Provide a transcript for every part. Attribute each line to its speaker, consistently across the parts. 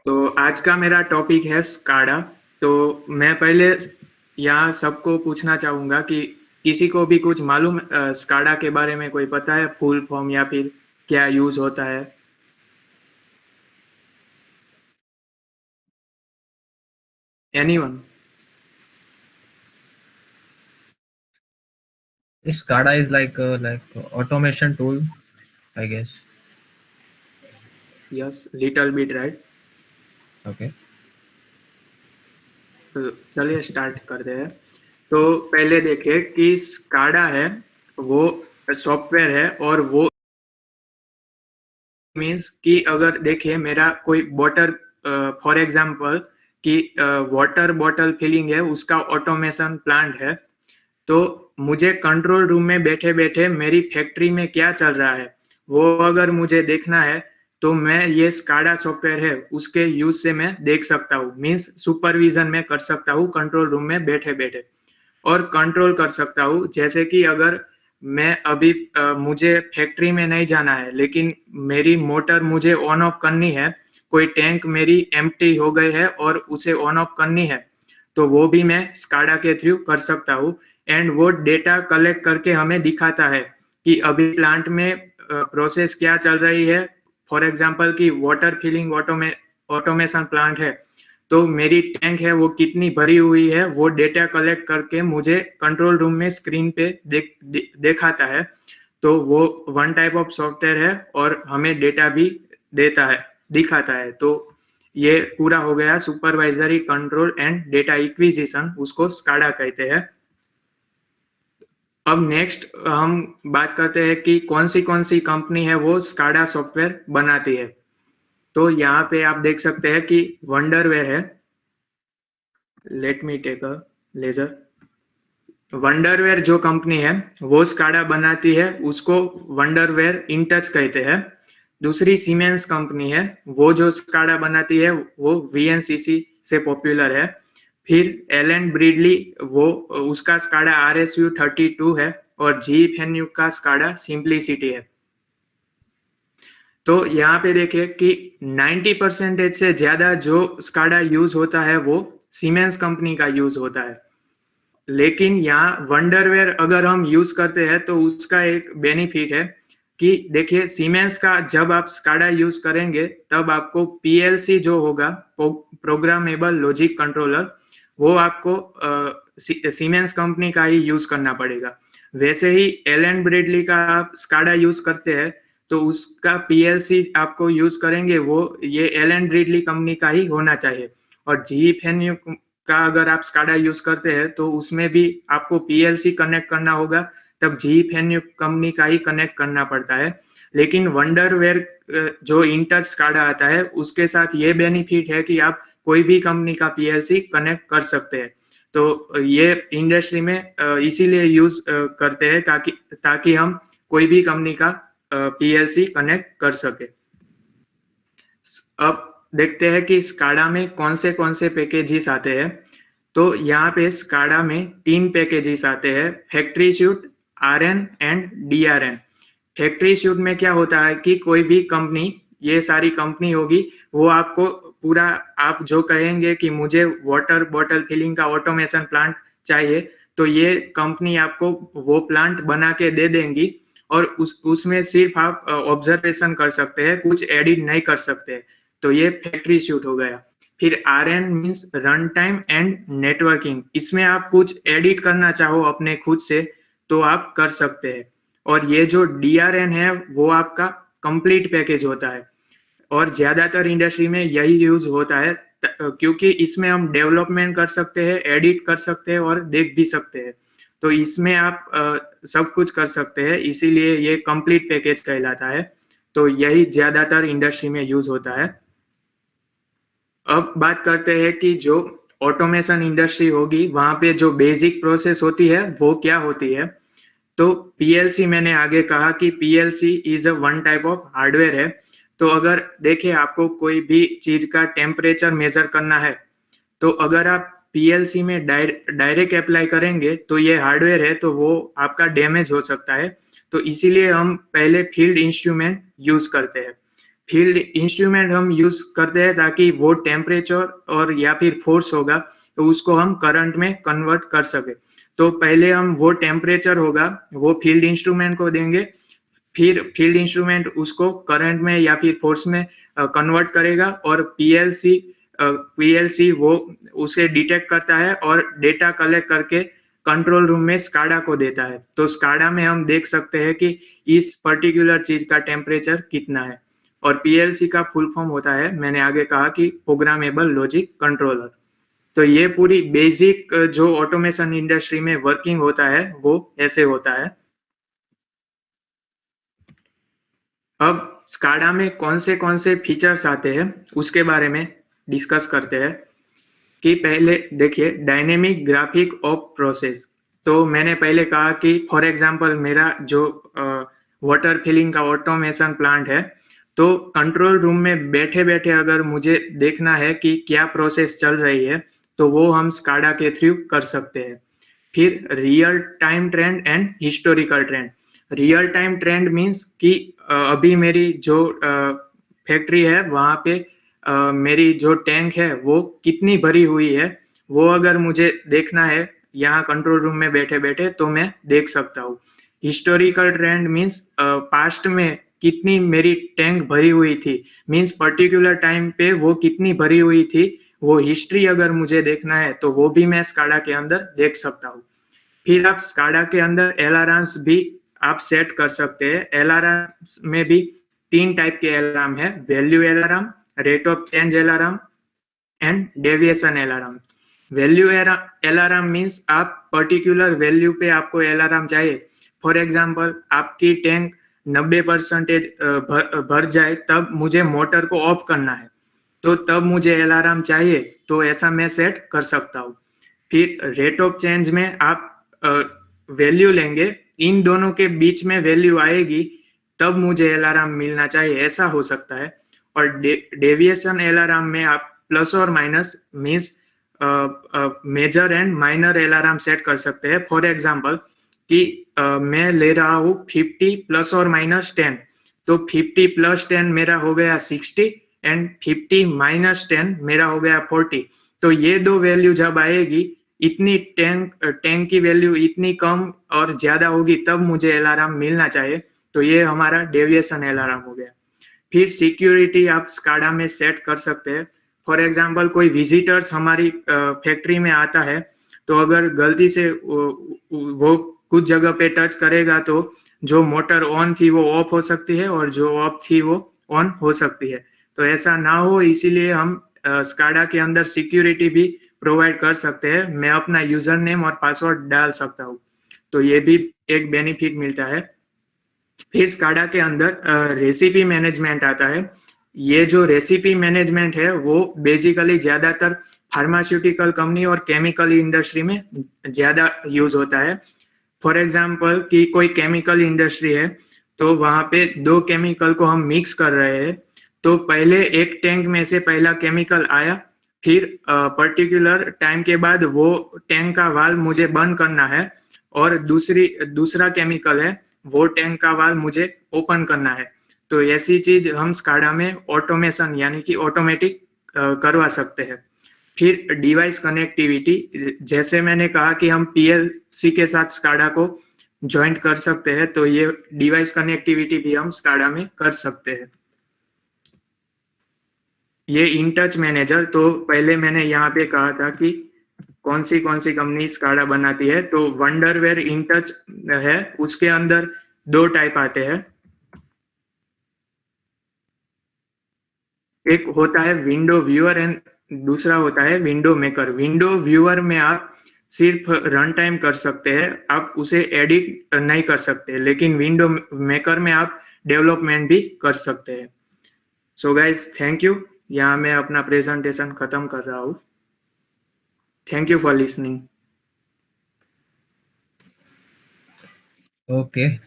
Speaker 1: तो आज का मेरा टॉपिक है स्काडा। तो मैं पहले यहाँ सबको पूछना चाहूँगा कि किसी को भी कुछ मालूम स्काडा के बारे में कोई पता है, फुल फॉर्म या फिर क्या यूज़ होता है? Anyone?
Speaker 2: SCADA is like automation tool, I guess.
Speaker 1: Yes, little bit right.
Speaker 2: Okay.
Speaker 1: तो चलिए स्टार्ट करते हैं। तो पहले देखें कि स्काडा है वो सॉफ्टवेयर है, और वो मीन्स कि अगर देखिए मेरा कोई वाटर, फॉर एग्जांपल कि वाटर बॉटल फिलिंग है, उसका ऑटोमेशन प्लांट है। तो मुझे कंट्रोल रूम में बैठे बैठे मेरी फैक्ट्री में क्या चल रहा है वो अगर मुझे देखना है, तो मैं ये स्काडा सॉफ्टवेयर है उसके यूज से मैं देख सकता हूँ, मीन्स सुपरविजन में कर सकता हूँ कंट्रोल रूम में बैठे बैठे, और कंट्रोल कर सकता हूँ। जैसे कि अगर मैं अभी मुझे फैक्ट्री में नहीं जाना है, लेकिन मेरी मोटर मुझे ऑन ऑफ करनी है, कोई टैंक मेरी एम्प्टी हो गई है और उसे ऑन ऑफ करनी है, तो वो भी मैं स्काडा के थ्रू कर सकता हूँ। एंड वो डेटा कलेक्ट करके हमें दिखाता है कि अभी प्लांट में प्रोसेस क्या चल रही है। फॉर एग्जांपल कि वाटर फिलिंग ऑटोमेशन प्लांट है, तो मेरी टैंक है वो कितनी भरी हुई है, वो डेटा कलेक्ट करके मुझे कंट्रोल रूम में स्क्रीन पे दिखाता है। तो वो वन टाइप ऑफ सॉफ्टवेयर है और हमें डेटा भी देता है, दिखाता है। तो ये पूरा हो गया supervisory control and data acquisition, उसको स्काडा कहते हैं। अब नेक्स्ट हम बात करते हैं कि कौन सी कंपनी है वो स्काडा सॉफ्टवेयर बनाती है। तो यहाँ पे आप देख सकते हैं कि वंडरवेयर है। Let me take a ledger. Wonderware जो कंपनी है वो स्काडा बनाती है, उसको वंडरवेयर इंटच कहते हैं। दूसरी सीमेंस कंपनी है, वो जो स्काडा बनाती है वो वीएनसीसी से पॉपुलर है। फिर एल एंड ब्रिडली, वो उसका स्काडा RSU32 है, और जी फेन्यू का स्काडा सिंप्लिसिटी है। तो यहाँ पे देखिए कि 90% से ज्यादा जो स्काडा यूज होता है वो सीमेंस कंपनी का यूज होता है। लेकिन यहाँ वंडरवेयर अगर हम यूज करते हैं तो उसका एक बेनिफिट है कि देखिए सीमेंस का जब आप स्काडा यूज करेंगे तब आपको पीएलसी जो होगा, प्रोग्रामेबल लॉजिक कंट्रोलर, वो आपको सीमेंस कंपनी का ही यूज करना पड़ेगा। वैसे ही एल एंड ब्रेडली का आप स्काडा यूज करते हैं तो उसका पीएलसी आपको यूज करेंगे वो ये एल एंड ब्रेडली कंपनी का ही होना चाहिए। और जी फेन्यू का अगर आप स्काडा यूज करते हैं तो उसमें भी आपको पीएलसी कनेक्ट करना होगा, तब जी फेन्यू कंपनी का ही कनेक्ट करना पड़ता है। लेकिन वंडरवेयर जो इंटर स्काडा आता है उसके साथ ये बेनिफिट है कि आप कोई भी कंपनी का पीएलसी कनेक्ट कर सकते हैं। तो ये इंडस्ट्री में इसीलिए यूज करते हैं ताकि ताकि हम कोई भी कंपनी का पीएलसी कनेक्ट कर सके। अब देखते हैं कि स्काडा में कौन से पैकेजेस आते हैं। तो यहाँ पे स्काडा में 3 पैकेजेस आते हैं, factory suite, RN and DRN. Factory suite में क्या होता है कि कोई भी कंपनी, ये सारी कंपनी होगी, वो आपको पूरा, आप जो कहेंगे कि मुझे वाटर बॉटल फिलिंग का ऑटोमेशन प्लांट चाहिए, तो ये कंपनी आपको वो प्लांट बना के दे देंगी, और उसमें सिर्फ आप ऑब्जर्वेशन कर सकते हैं, कुछ एडिट नहीं कर सकते। तो ये फैक्ट्री सूट हो गया। फिर RN means run time and networking, इसमें आप कुछ एडिट करना चाहो अपने खुद से तो आप कर सकते हैं। और ये जो DRN है वो आपका कंप्लीट पैकेज होता है, और ज्यादातर इंडस्ट्री में यही यूज होता है, क्योंकि इसमें हम डेवलपमेंट कर सकते हैं, एडिट कर सकते हैं और देख भी सकते हैं। तो इसमें आप सब कुछ कर सकते हैं, इसीलिए ये कंप्लीट पैकेज कहलाता है। तो यही ज्यादातर इंडस्ट्री में यूज होता है। अब बात करते हैं कि जो ऑटोमेशन इंडस्ट्री होगी वहां पे जो बेसिक प्रोसेस होती है वो क्या होती है। तो पीएलसी, मैंने आगे कहा कि PLC is a one type of hardware है। तो अगर देखें आपको कोई भी चीज का टेम्परेचर मेजर करना है, तो अगर आप पीएलसी में डायरेक्ट अप्लाई करेंगे तो ये हार्डवेयर है तो वो आपका डैमेज हो सकता है। तो इसीलिए हम पहले फील्ड इंस्ट्रूमेंट यूज करते हैं। फील्ड इंस्ट्रूमेंट हम यूज करते हैं ताकि वो टेम्परेचर और या फिर फोर्स होगा तो उसको हम करंट में कन्वर्ट कर सके। तो पहले हम वो टेम्परेचर होगा वो फील्ड इंस्ट्रूमेंट को देंगे, फिर फील्ड इंस्ट्रूमेंट उसको करंट में या फिर फोर्स में कन्वर्ट करेगा और पीएलसी वो उसे डिटेक्ट करता है और डेटा कलेक्ट करके कंट्रोल रूम में स्काडा को देता है। तो स्काडा में हम देख सकते हैं कि इस पर्टिकुलर चीज का टेम्परेचर कितना है। और पीएलसी का फुल फॉर्म होता है, मैंने आगे कहा कि प्रोग्रामेबल लॉजिक कंट्रोलर। तो ये पूरी बेसिक जो ऑटोमेशन इंडस्ट्री में वर्किंग होता है वो ऐसे होता है। अब स्काडा में कौन से फीचर्स आते हैं उसके बारे में डिस्कस करते हैं। कि पहले देखिए डायनेमिक ग्राफिक ऑफ प्रोसेस। तो मैंने पहले कहा कि फॉर एग्जांपल मेरा जो वाटर फिलिंग का ऑटोमेशन प्लांट है, तो कंट्रोल रूम में बैठे बैठे अगर मुझे देखना है कि क्या प्रोसेस चल रही है तो वो हम स्काडा के थ्रू कर सकते हैं। फिर real time trend and historical trend. Real time trend means कि अभी मेरी जो फैक्ट्री है वहां पे मेरी जो टैंक है वो कितनी भरी हुई है, वो अगर मुझे देखना है यहाँ कंट्रोल रूम में बैठे बैठे तो मैं देख सकता हूँ। हिस्टोरिकल ट्रेंड मीन्स पास्ट में कितनी मेरी टैंक भरी हुई थी, मीन्स पर्टिकुलर टाइम पे वो कितनी भरी हुई थी, वो हिस्ट्री अगर मुझे देखना है तो वो भी मैं स्काडा के अंदर देख सकता हूँ। फिर आप स्काडा के अंदर अलार्म्स भी आप सेट कर सकते हैं। अलार्म्स में भी 3 टाइप के अलार्म है, value alarm, rate of change alarm and deviation alarm. Value alarm means आप पर्टिकुलर वैल्यू पे आपको अलार्म चाहिए। फॉर एग्जांपल आपकी टैंक 90% भर जाए तब मुझे मोटर को ऑफ करना है, तो तब मुझे अलार्म चाहिए, तो ऐसा मैं सेट कर सकता हूँ। फिर रेट ऑफ चेंज में आप वैल्यू लेंगे, इन दोनों के बीच में वैल्यू आएगी तब मुझे अलार्म मिलना चाहिए, ऐसा हो सकता है। और डेविएशन अलार्म में आप प्लस और minus means major and minor alarm set कर सकते हैं। फॉर एग्जांपल कि मैं ले रहा हूँ 50 प्लस और माइनस 10, तो 50 प्लस 10 मेरा हो गया 60 एंड 50 माइनस 10 मेरा हो गया 40। तो ये दो वैल्यू जब आएगी, इतनी टैंक की वैल्यू इतनी कम और ज्यादा होगी तब मुझे अलार्म मिलना चाहिए, तो ये हमारा डेविएशन अलार्म हो गया। फिर सिक्योरिटी आप स्काडा में सेट कर सकते हैं। फॉर एग्जांपल कोई विजिटर्स हमारी फैक्ट्री में आता है, तो अगर गलती से वो कुछ जगह पे टच करेगा तो जो मोटर ऑन थी वो ऑफ हो सकती है और जो ऑफ थी वो ऑन हो सकती है। तो ऐसा ना हो इसीलिए हम स्काडा के अंदर सिक्योरिटी भी प्रोवाइड कर सकते हैं। मैं अपना यूजर नेम और पासवर्ड डाल सकता हूँ, तो ये भी एक बेनिफिट मिलता है। फिर स्काडा के अंदर रेसिपी मैनेजमेंट आता है। ये जो रेसिपी मैनेजमेंट है वो बेसिकली ज्यादातर फार्मास्यूटिकल कंपनी और केमिकल इंडस्ट्री में ज्यादा यूज होता है। फॉर एग्जांपल कि कोई केमिकल इंडस्ट्री है, तो वहां पे 2 केमिकल को हम मिक्स कर रहे हैं, तो पहले एक टैंक में से पहला केमिकल आया, फिर पर्टिकुलर टाइम के बाद वो टैंक का वाल्व मुझे बंद करना है और दूसरा केमिकल है वो टैंक का वाल्व मुझे ओपन करना है। तो ऐसी चीज हम स्काडा में ऑटोमेशन यानी कि ऑटोमेटिक करवा सकते हैं। फिर डिवाइस कनेक्टिविटी, जैसे मैंने कहा कि हम पीएलसी के साथ स्काडा को ज्वाइंट कर सकते हैं, तो ये डिवाइस कनेक्टिविटी भी हम स्काडा में कर सकते हैं। ये इन टच मैनेजर, तो पहले मैंने यहाँ पे कहा था कि कौन सी कंपनी स्काडा बनाती है, तो वंडरवेयर इन टच है, उसके अंदर 2 टाइप आते हैं। एक होता है विंडो व्यूअर एंड दूसरा होता है विंडो मेकर। विंडो व्यूअर में आप सिर्फ रन टाइम कर सकते हैं, आप उसे एडिट नहीं कर सकते, लेकिन विंडो मेकर में आप डेवलपमेंट भी कर सकते हैं। सो गाइस थैंक यू, यहाँ मैं अपना प्रेजेंटेशन खत्म कर रहा हूँ। Thank you for listening.
Speaker 2: Okay,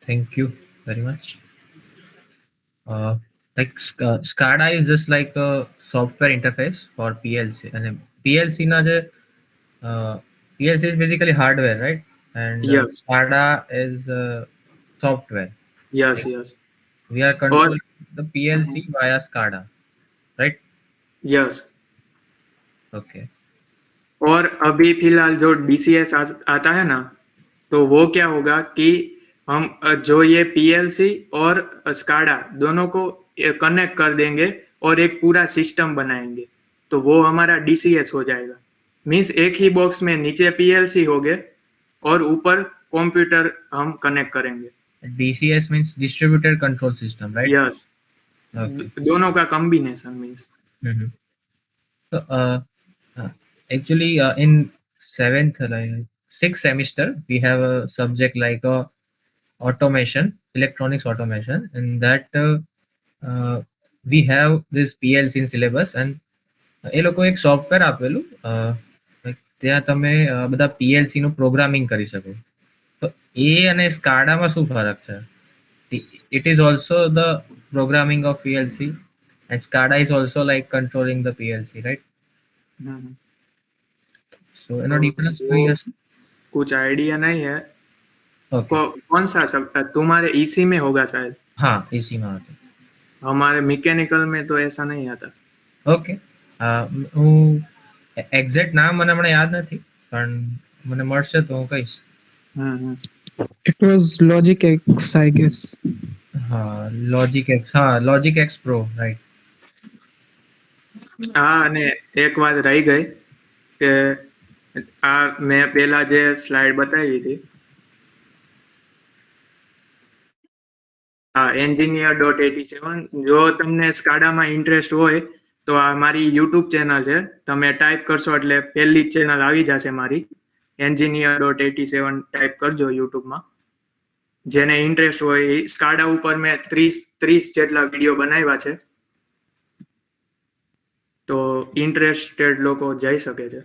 Speaker 2: thank you very much. Uh, SCADA is just like a software interface for PLC, and PLC na je, PLC is basically hardware, right? And
Speaker 1: yes
Speaker 2: SCADA is software.
Speaker 1: Yes
Speaker 2: Like
Speaker 1: yes
Speaker 2: we are
Speaker 1: और
Speaker 2: controlling the PLC via SCADA, right?
Speaker 1: Yes.
Speaker 2: Okay.
Speaker 1: और अभी फिलहाल जो DCS आता है ना, तो वो क्या होगा कि हम जो ये PLC और SCADA दोनों को कनेक्ट कर देंगे और एक पूरा सिस्टम बनाएंगे, तो वो हमारा DCS हो जाएगा। मीन्स एक ही बॉक्स में नीचे PLC होगे और ऊपर कंप्यूटर हम कनेक्ट करेंगे।
Speaker 2: DCS means distributed control system, right?
Speaker 1: Yes,
Speaker 2: Okay.
Speaker 1: दोनों का combination means.
Speaker 2: Mhm. So, actually, in seventh, like sixth semester, we have a subject like automation, electronics automation, and that we have this PLC in syllabus, and એ લોકો એક software આપેલું ત્યાં તમે બધા PLC નું programming કરી શકો. તો એ અને સ્કાડામાં શું ફરક છે? It is also the programming of PLC, and SCADA is also like controlling the PLC, right? So any difference कोई है?
Speaker 1: कुछ आइडिया नहीं है।
Speaker 2: Okay.
Speaker 1: कौन सा सब तुम्हारे EC में होगा शायद?
Speaker 2: हाँ, EC में आता.
Speaker 1: हमारे मैकेनिकल में तो ऐसा नहीं आता।
Speaker 2: ઓકે, હું એક્ઝેક્ટ નામ મને હમણાં યાદ નથી, પણ મને મળશે તો હું કહીશ.
Speaker 3: It was Logic X, I guess.
Speaker 2: હા, Logic X, હા, Logic X Pro, right.
Speaker 1: હા, અને એક વાત રહી ગઈ કે આ મેં પહેલા જે સ્લાઇડ બતાવી હતી, engineer.87, જો તમને સ્કાડામાં ઇન્ટરેસ્ટ હોય તો આ મારી YouTube ચેનલ છે, તમે ટાઈપ કરશો એટલે પહેલી જ ચેનલ આવી જશે મારી, engineer.87 ટાઈપ કરજો યુટ્યુબમાં। જેને ઇન્ટરેસ્ટ હોય એ સ્કાડા ઉપર મેં 30 જેટલા વિડીયો બનાવ્યા છે, તો ઇન્ટરેસ્ટેડ લોકો જઈ શકે છે।